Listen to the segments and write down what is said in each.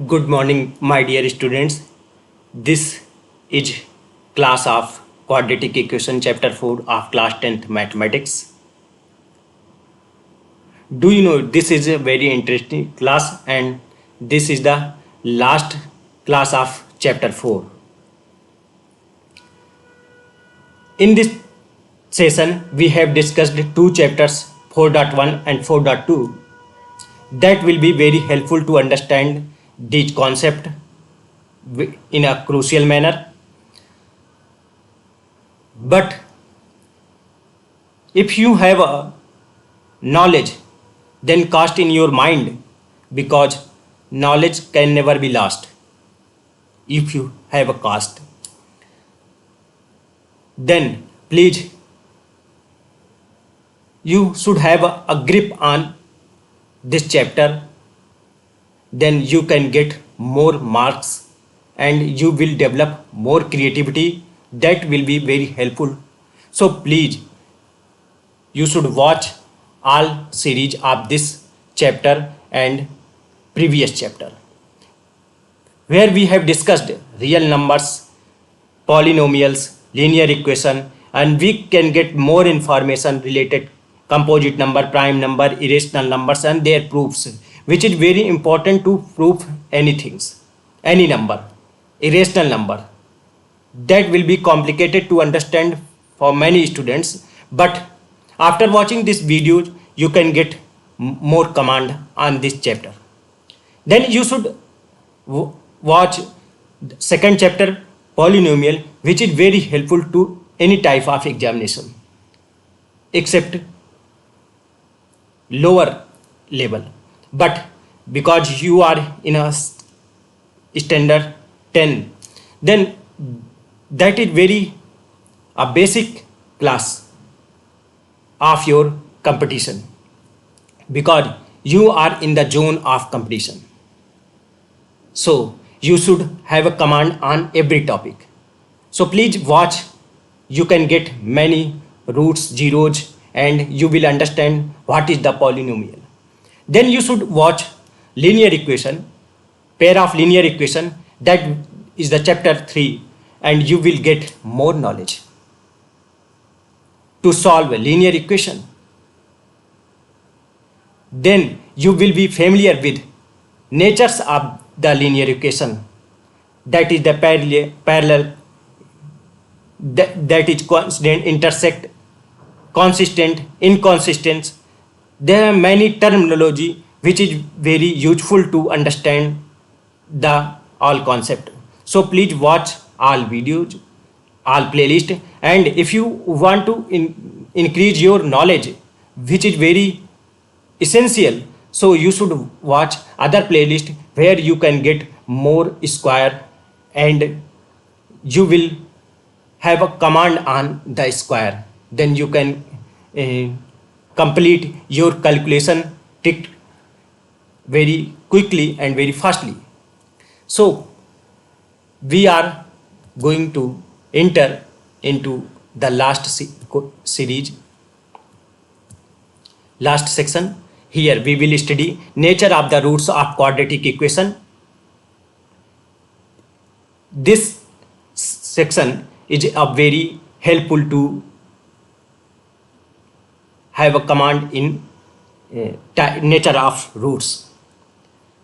Good morning, my dear students. This is class of quadratic equation chapter 4 of class 10th mathematics. Do you know this is a very interesting class and this is the last class of chapter 4. In this session, we have discussed two chapters 4.1 and 4.2 that will be very helpful to understand this concept in a crucial manner. But if you have a knowledge, then cast in your mind, because knowledge can never be lost. If you have a cast, then please you should have a grip on this chapter, then you can get more marks and you will develop more creativity that will be very helpful. So please you should watch all series of this chapter and previous chapter, where we have discussed real numbers, polynomials, linear equation, and we can get more information related composite number, prime number, irrational numbers and their proofs, which is very important to prove any number, irrational number. That will be complicated to understand for many students, but after watching this video you can get more command on this chapter. Then you should watch second chapter, polynomial, which is very helpful to any type of examination except lower level. But because you are in a standard 10, then that is very a basic class of your competition, because you are in the zone of competition. So you should have a command on every topic. So please watch. You can get many roots, zeros, and you will understand what is the polynomial. Then you should watch linear equation, pair of linear equation, that is the chapter 3, and you will get more knowledge to solve a linear equation. Then you will be familiar with natures of the linear equation, that is the parallel, that is constant, intersect, consistent, inconsistent. There are many terminology which is very useful to understand the all concept. So please watch all videos, all playlist, and if you want to increase your knowledge, which is very essential, so you should watch other playlist where you can get more square and you will have a command on the square. Then you can complete your calculation trick very quickly and very fastly. So we are going to enter into the last series, last section. Here we will study nature of the roots of quadratic equation. This section is a very helpful to have a command in nature of roots.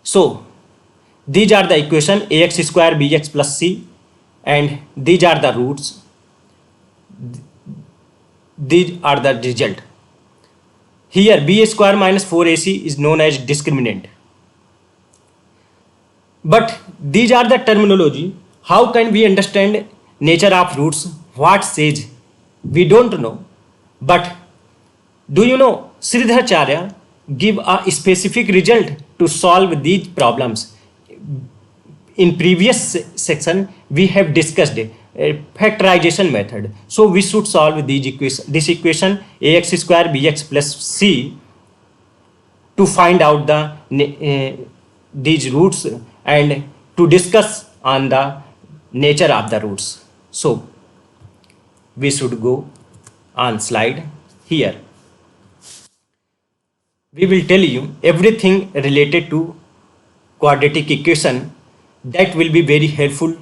So these are the equation ax square bx plus c, and these are the roots. These are the result. Here b square minus 4ac is known as discriminant. But these are the terminology. How can we understand nature of roots? What says? We don't know. But do you know Sridharacharya give a specific result to solve these problems? In previous section we have discussed a factorization method. So we should solve this equation ax square bx plus c to find out these roots and to discuss on the nature of the roots. So we should go on slide here. We will tell you everything related to quadratic equation, that will be very helpful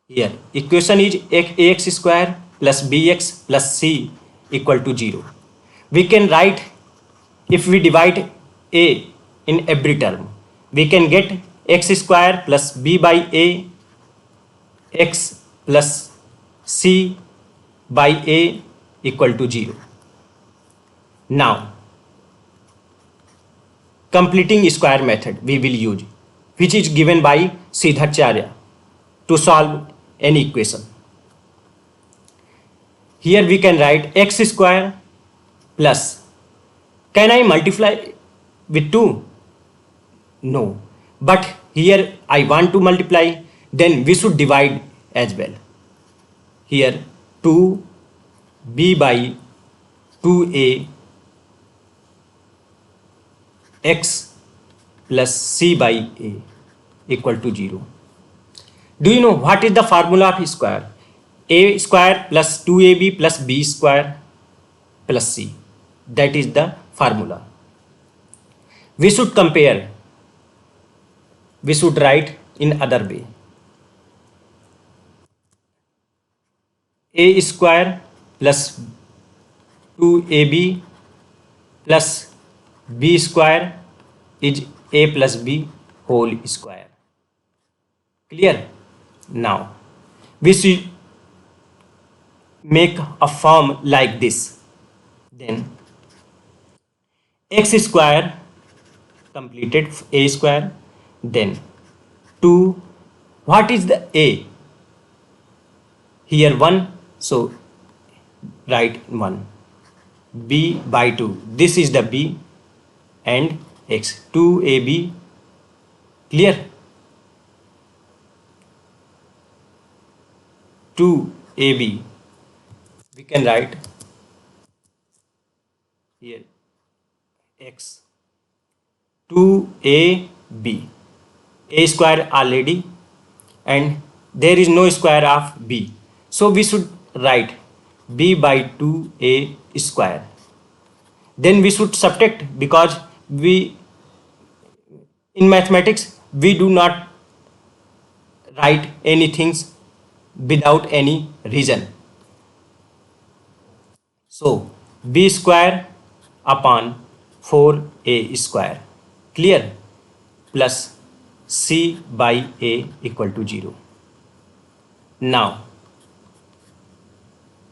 here. Equation is ax square plus bx plus c equal to 0. We can write, if we divide a in every term, we can get x square plus b by a, x plus c by a equal to 0. Now, completing square method we will use, which is given by Siddharacharya to solve any equation. Here we can write x square plus, can I multiply with 2? No. But here I want to multiply, then we should divide as well. Here 2b by 2a x plus c by a equal to 0. Do you know what is the formula of square? A square plus 2ab plus b square plus c. That is the formula. We should compare. We should write in other way. A square plus 2ab plus b square is a plus b whole square. Clear? Now, we should make a form like this. Then x square completed, a square, then 2, what is the a? Here 1, so write 1, b by 2, this is the b, and x, 2ab, clear? 2ab, we can write here x, 2ab, a square already, and there is no square of b, so we should write b by 2a square. Then we should subtract, because we in mathematics we do not write anything without any reason. So b square upon 4a square, clear, plus c by a equal to 0. Now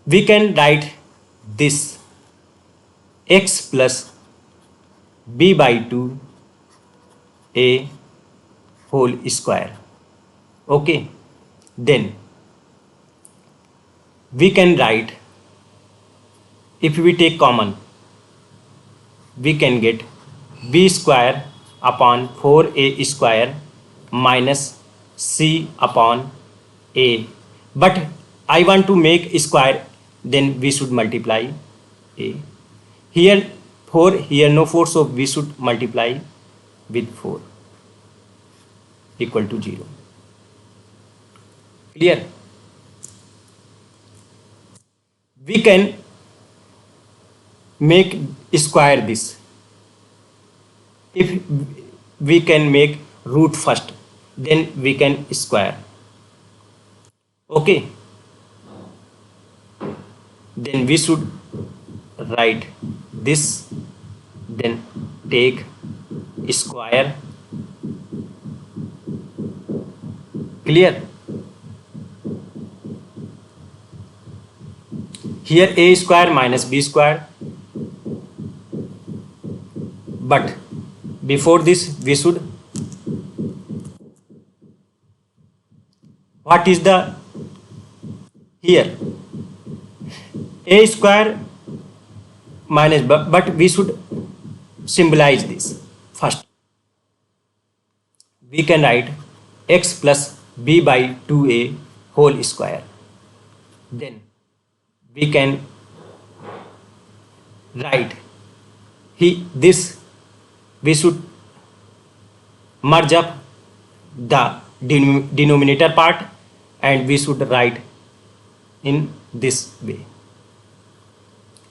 we can write this x plus b by 2 a whole square. Okay, then we can write, if we take common, we can get b square upon 4a square minus c upon a. But I want to make square, then we should multiply a. Here 4, here no 4, so we should multiply with 4 equal to 0. Clear? We can make square this. If we can make root first, then we can square. Okay, then we should write this, then take square. Clear? Here a square minus b square, but before this we should, what is the here a square minus, but we should symbolize this first. We can write x plus b by 2a whole square. Then we can write this, we should merge up the denominator part, and we should write in this way.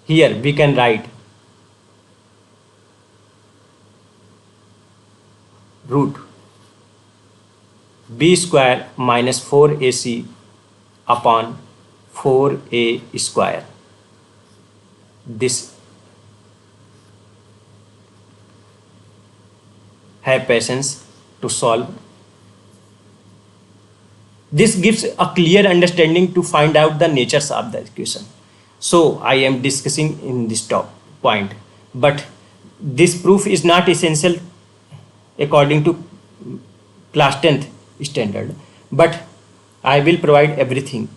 Here we can write root b square minus 4ac upon 4a square. This have patience to solve. This gives a clear understanding to find out the natures of the equation. So I am discussing in this top point, but this proof is not essential according to class 10th standard, but I will provide everything.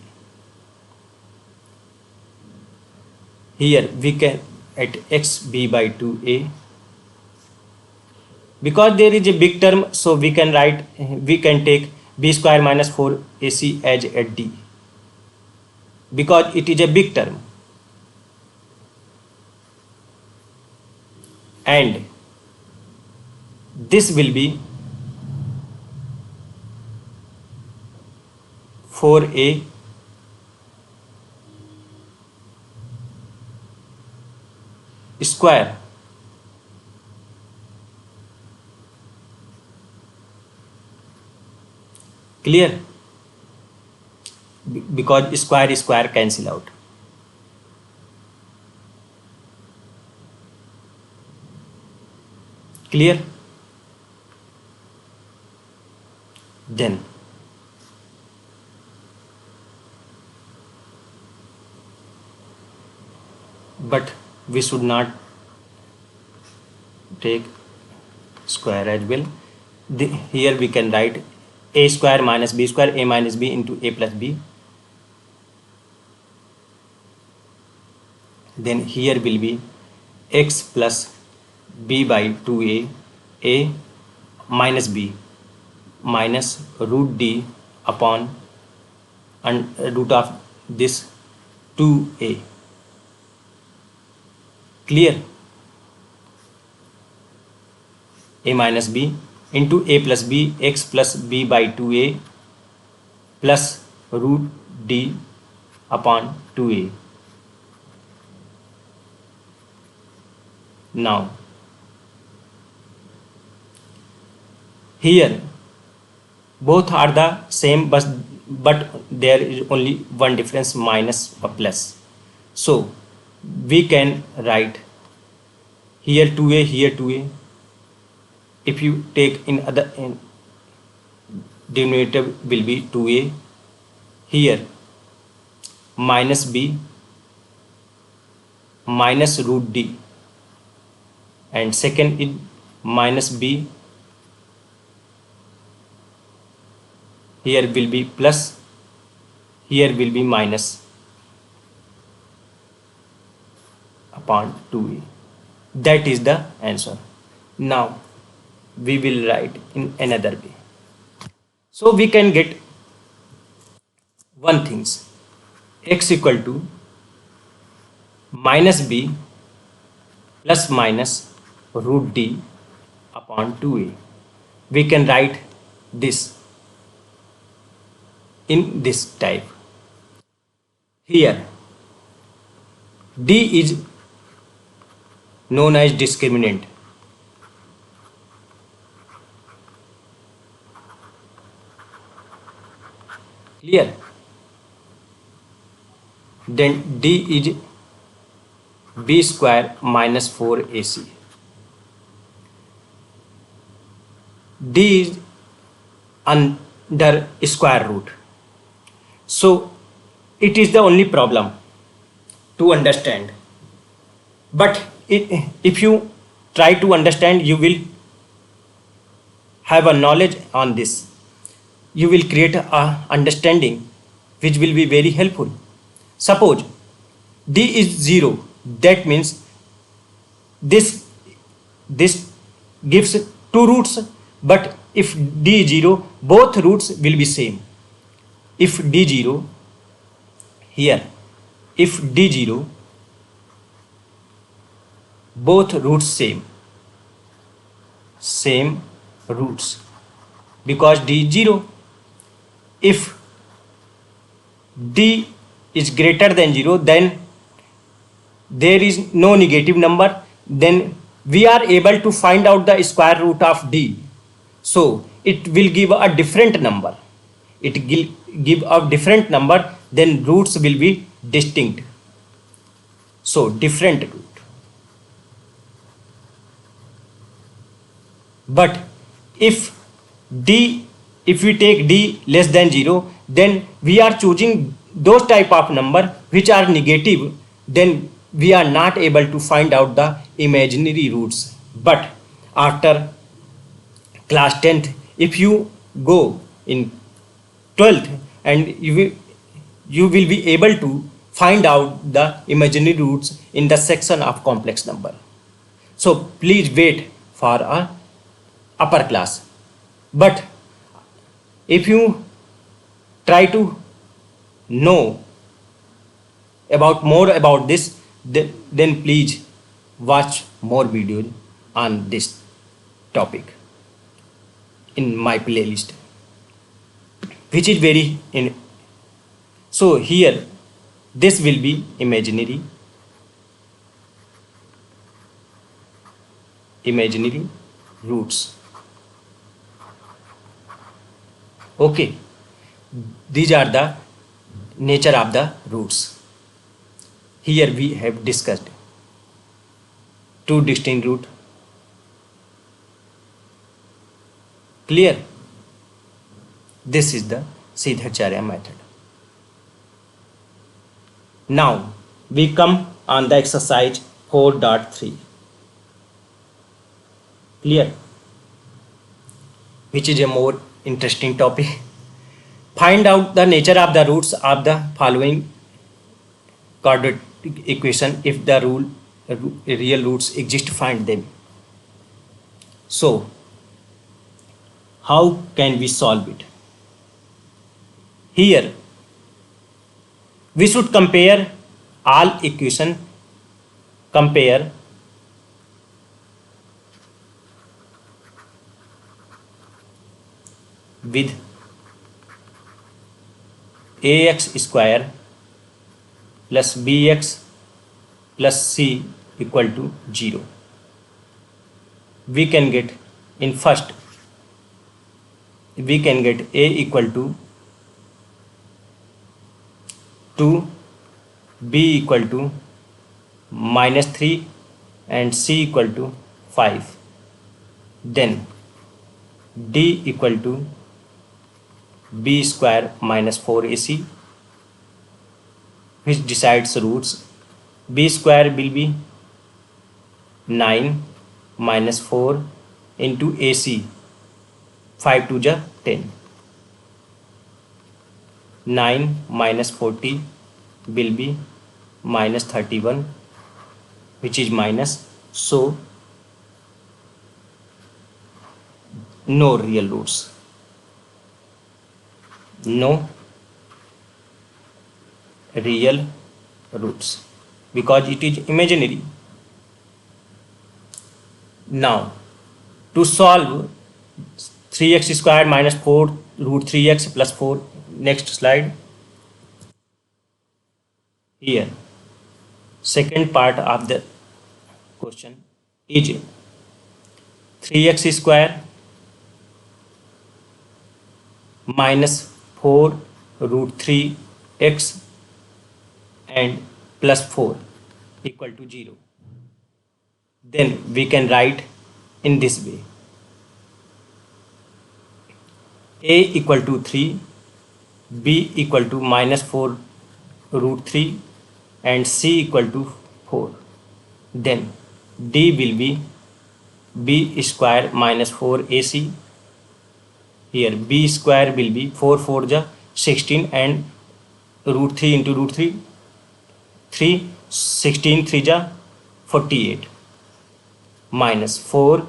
Here we can at x b by 2a, because there is a big term, so we can take b square minus 4ac as at d, because it is a big term, and this will be 4a square clear, because square cancel out. Clear? Then but we should not take square as well. Here we can write a square minus b square, a minus b into a plus b. Then here will be x plus b by 2a, a minus b minus root d upon and root of this 2a. Clear? A minus b into a plus b, x plus b by 2a plus root d upon 2a. Now here both are the same, but there is only one difference, minus or plus. So we can write here 2a, here 2a. If you take in denominator will be 2a, here minus b minus root d, and second is minus b, here will be plus, here will be minus upon 2a. That is the answer. Now we will write in another way. So we can get one things, x equal to minus b plus minus root d upon 2a. We can write this in this type. Here d is known as discriminant. Clear? Then d is b square minus 4ac. D is under square root. So it is the only problem to understand. But if you try to understand, you will have a knowledge on this. You will create a understanding which will be very helpful. Suppose d is 0, that means this gives two roots, but if d is 0, both roots will be same. If d 0, here, if d 0, both roots same roots, because d is 0. If d is greater than 0, then there is no negative number, then we are able to find out the square root of d. So it will give a different number. It will give a different number, then roots will be distinct. So different root. But if d, if we take d less than 0, then we are choosing those type of number which are negative, then we are not able to find out the imaginary roots. But after class 10th, if you go in 12th, and you will be able to find out the imaginary roots in the section of complex number. So please wait for a upper class. But if you try to know about more about this, then please watch more videos on this topic in my playlist, which is very in. So here this will be imaginary roots. Okay, these are the nature of the roots. Here we have discussed two distinct root. Clear? This is the Siddharacharya method. Now we come on the exercise 4.3. Clear? Which is a more interesting topic. Find out the nature of the roots of the following quadratic equation. If the real roots exist, find them. So how can we solve it? Here we should compare all equation. Compare with ax square plus bx plus c equal to 0. We can get, in first, we can get a equal to 2, b equal to -3 and c equal to 5. Then d equal to b square minus 4ac, which decides roots. B square will be 9 minus 4 into ac, 5 to the 10. 9 minus 40 will be minus 31, which is minus. So no real roots. No real roots because it is imaginary. Now to solve 3x square minus 4 root 3x plus 4, next slide. Here second part of the question is 3x square minus 4 root 3x and plus 4 equal to 0. Then we can write in this way: a equal to 3, b equal to minus 4 root 3 and c equal to 4. Then d will be b square minus 4ac. Here b square will be 4 4 ja 16 and root 3 into root 3, 3, 16 3 ja 48 minus 4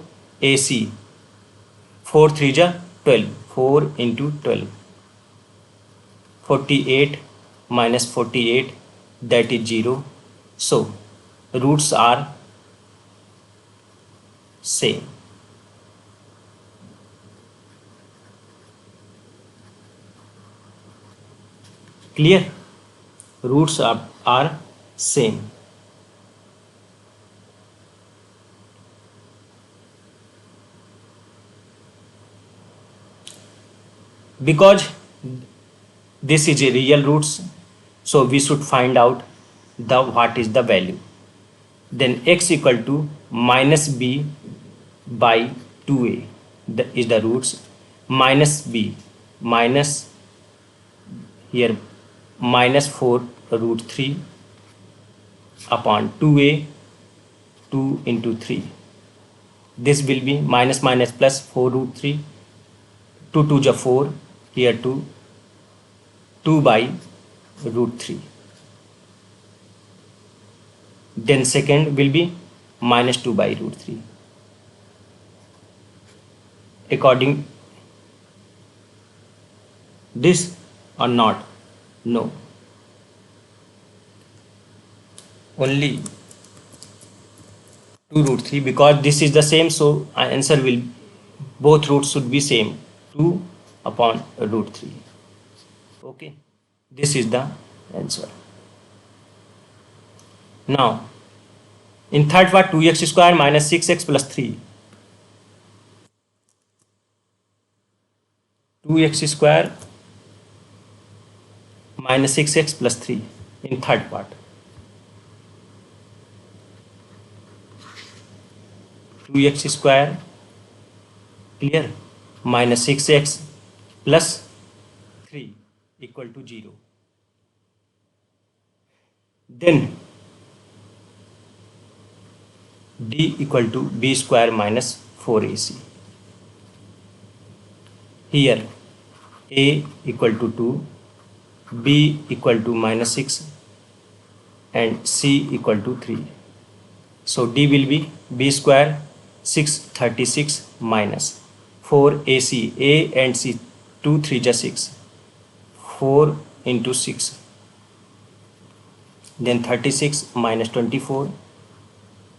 ac, 4 3 ja 12, 4 into 12, 48 minus 48, that is 0. So roots are same. Clear? Roots are same. Because this is a real roots, so we should find out the what is the value. Then x equal to minus b by 2a is the roots, minus b minus here minus 4 root 3 upon 2a, 2 into 3. This will be minus minus plus 4 root 3, 2 2 ja 4, here 2 by root 3. Then second will be minus 2 by root 3. According this or not? No. Only 2 root 3, because this is the same, so our answer will, both roots should be same, 2 upon root 3. Okay, this is the answer. Now in third part, 2x square minus 6x plus 3. 2x square minus 6x plus 3 in third part. 2x square, clear, minus 6x plus 3 equal to 0. Then d equal to b square minus 4ac. Here a equal to 2, b equal to minus 6 and c equal to 3. So d will be b square 636 minus 4ac, a and c, 2 3 ja 6, 4 into 6, then 36 minus 24,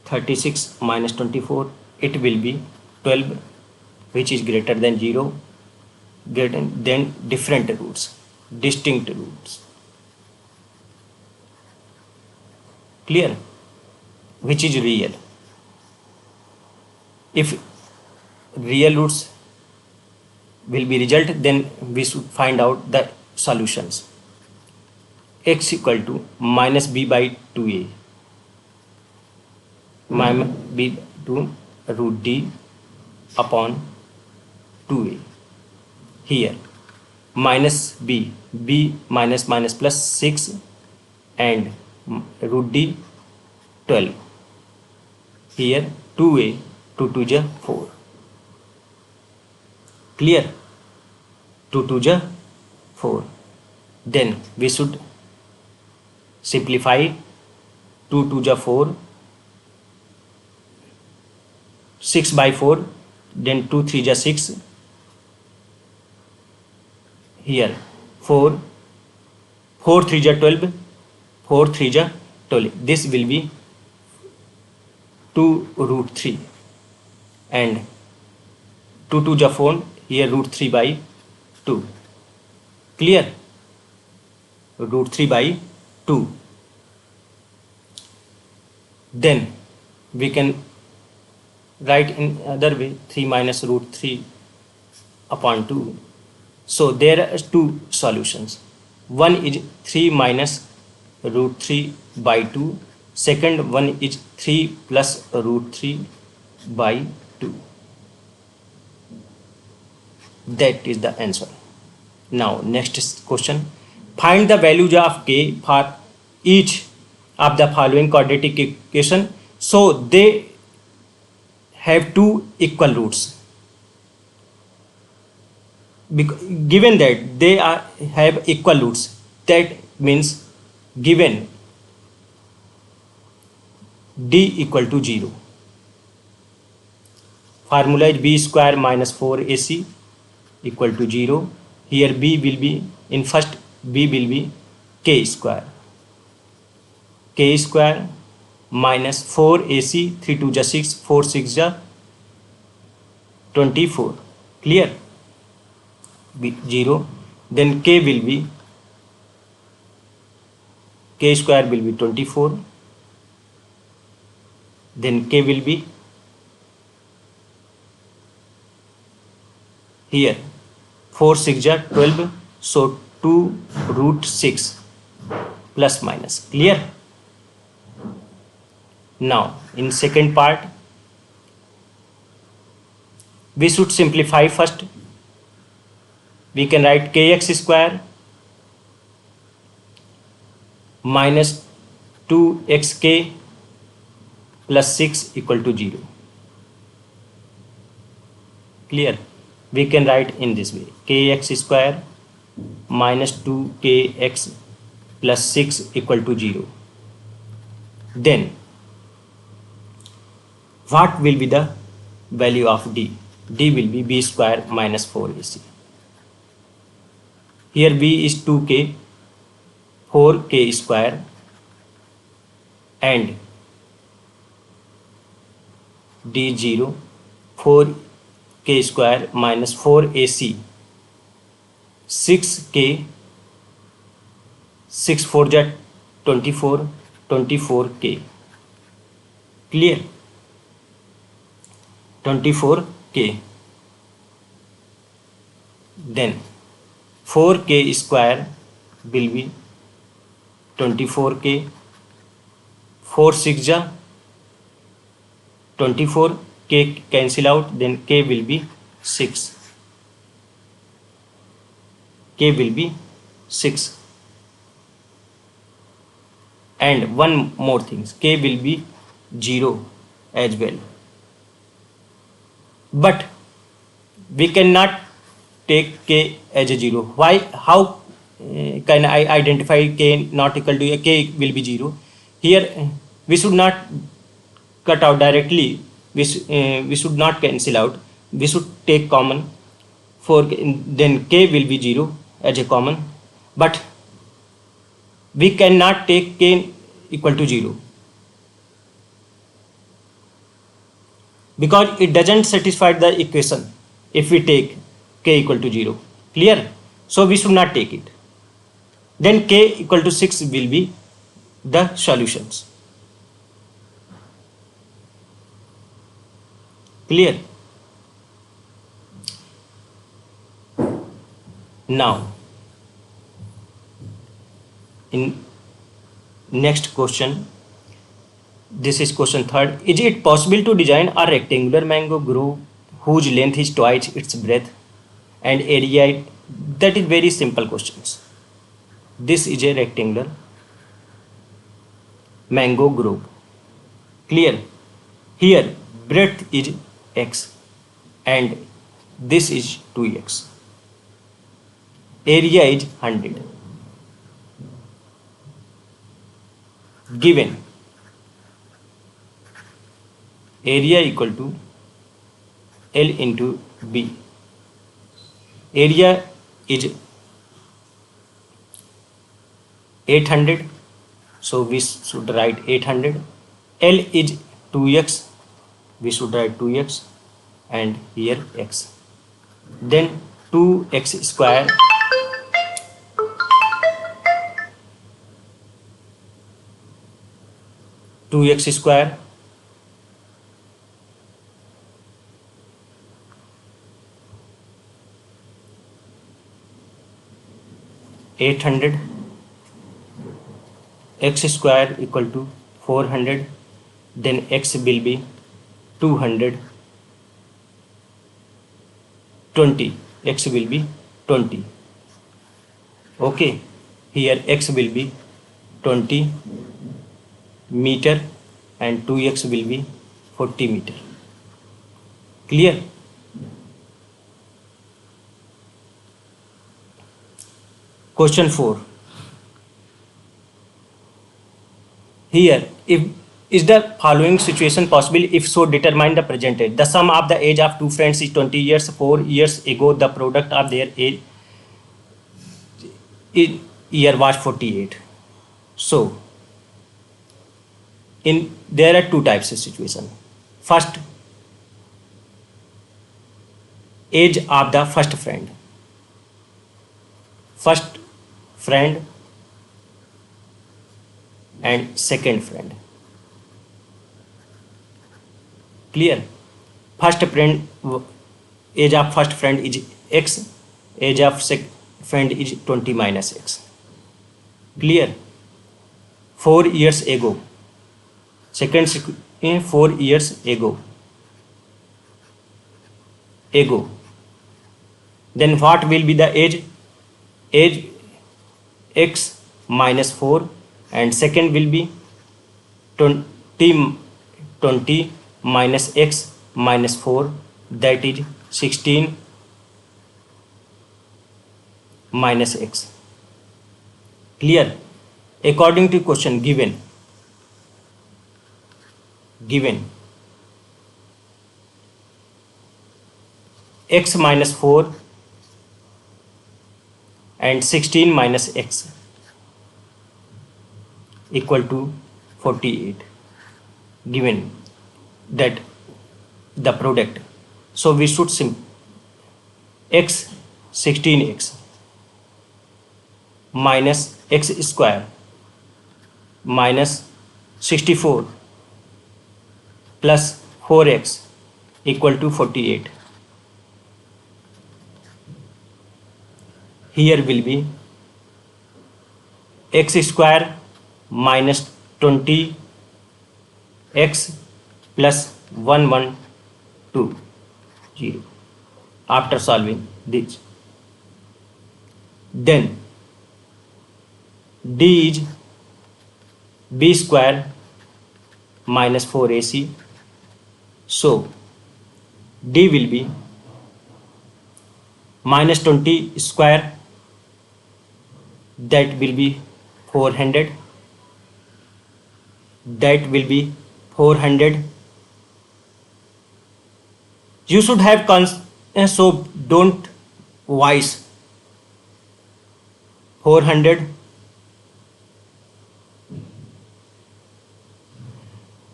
36 minus 24, it will be 12, which is greater than 0, greater than different roots, distinct roots. Clear? Which is real. If real roots will be result, then we should find out the solutions. X equal to minus b by 2a, minus b to root d upon 2a. Here minus b, b minus minus plus 6 and root d 12. Here 2a, 2 2 ja 4. Clear? 2 2 ja 4. Then we should simplify 2 2 ja 4, 6 by 4, then 2 3 ja 6. Here 4, 4 3 ja 12, 4 3 ja 12. This will be 2 root 3 and 2 2 ja 4, here root 3 by 2. Clear? Root 3 by 2. Then we can write in other way, 3 minus root 3 upon 2. So there are two solutions. One is 3 minus root 3 by 2. Second one is 3 plus root 3 by 2. That is the answer. Now next question. Find the values of k for each of the following quadratic equation. So they have two equal roots. Given that they have equal roots, that means given d equal to 0. Formula is b square minus 4ac equal to 0. Here b will be, in first b will be k square. K square minus 4ac, 3 2 ja 6, 4 6 ja 24. Clear? 0. Then k will be, k square will be 24. Then k will be here 4 6 ja 12, so 2 root 6 plus minus. Clear? Now in second part we should simplify. First we can write kx square minus 2xk plus 6 equal to 0. Clear? We can write in this way: kx square minus 2kx plus 6 equal to 0. Then what will be the value of d? D will be b square minus 4ac. Here b is 2k, 4k square, and d 0, 4k square minus 4ac, 6k, 6 4 ja 24, 24k. Clear? 24k. Then 4k square will be 24k, 4 6 ja 24, k cancel out, then k will be 6. K will be 6. And one more thing, k will be 0 as well. But we cannot take k as a 0. Why? How can I identify k not equal to k will be 0? Here we should not cut out directly. We should not cancel out. We should take common. For then k will be 0 as a common. But we cannot take k equal to 0 because it doesn't satisfy the equation if we take k equal to 0. Clear? So we should not take it. Then k equal to 6 will be the solutions. Clear? Now in next question, this is question third. Is it possible to design a rectangular mango grove whose length is twice its breadth and area? That is very simple questions. This is a rectangular mango grove. Clear? Here breadth is x and this is 2x. Area is 100. Given area equal to L into B. Area is 800, so we should write 800. L is 2x, we should write 2x, and here x. Then 2x square square (800) x square equal to 400. Then x will be 200. 20. X will be 20. Okay. Here x will be 20 meter and 2x will be 40 meter. Clear? Question 4. Here, if is the following situation possible? If so, determine the present age. The sum of the age of two friends is 20 years. 4 years ago, the product of their age year was 48. So, there are two types of situation. First, age of the first friend. First friend and second friend. Clear? First friend, age of first friend is x age of friend is 20 minus x. Clear? 4 years ago. Second in 4 years ago. Then what will be the age? Age x minus 4, and second will be 20 minus x minus 4, that is 16 minus x. Clear? According to question given x minus 4 and 16 minus x equal to 48, given that the product. So we should x 16x minus x square minus 64 plus 4x equal to 48. Here will be x square minus 20x plus 1120 after solving this. Then d is b square minus 4ac. So d will be minus 20 square, that will be 400, that will be 400. You should have so don't wise. 400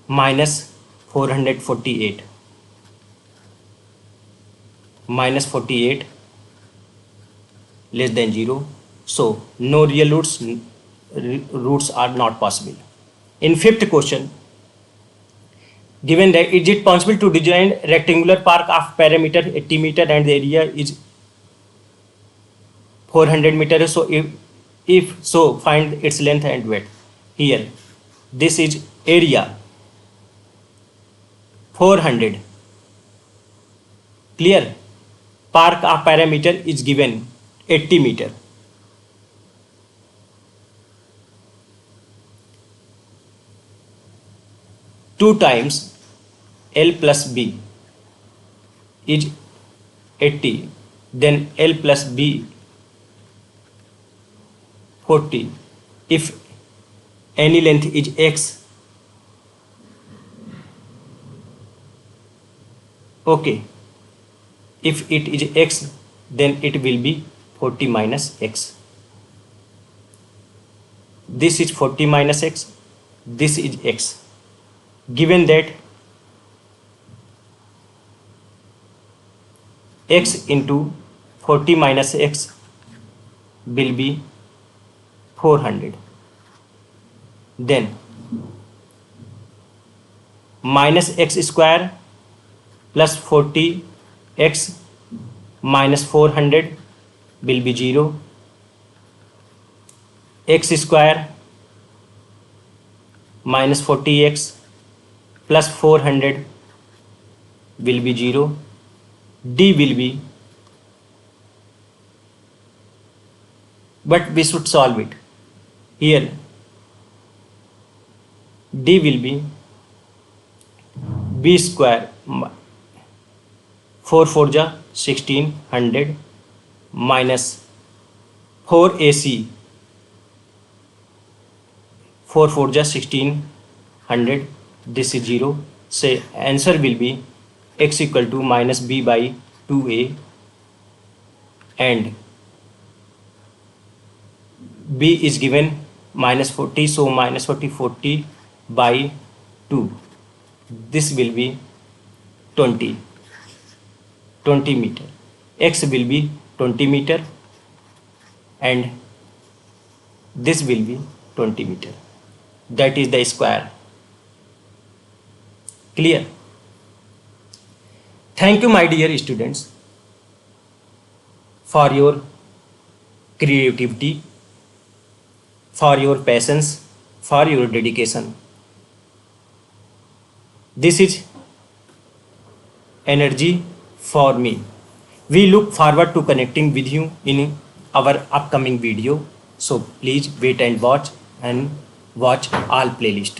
minus 448 minus 48 less than 0. So no real roots are not possible. In fifth question, given that is it possible to design rectangular park of perimeter 80 meter and the area is 400 meters. So if so, find its length and width. Here this is area 400. Clear? Park of perimeter is given 80 meter. Two times L plus B is 80, then L plus B 40. If any length is x, okay, if it is x, then it will be 40 minus x. This is 40 minus x, this is x. Given that x into 40 minus x will be 400, then minus x square plus 40x minus 400 will be 0. X square minus 40x plus 400 will be 0. D will be, but we should solve it. Here D will be b square 4 4 ja 1600 minus 4ac 4 4 ja 1600. This is 0. Say answer will be x equal to minus b by 2a, and b is given minus 40, so minus 40 by 2. This will be 20 meter. X will be 20 meter and this will be 20 meter. That is the square. Clear? Thank you, my dear students. for your creativity, for your patience, for your dedication. This is energy for me. We look forward to connecting with you in our upcoming video. So please wait and watch all playlist.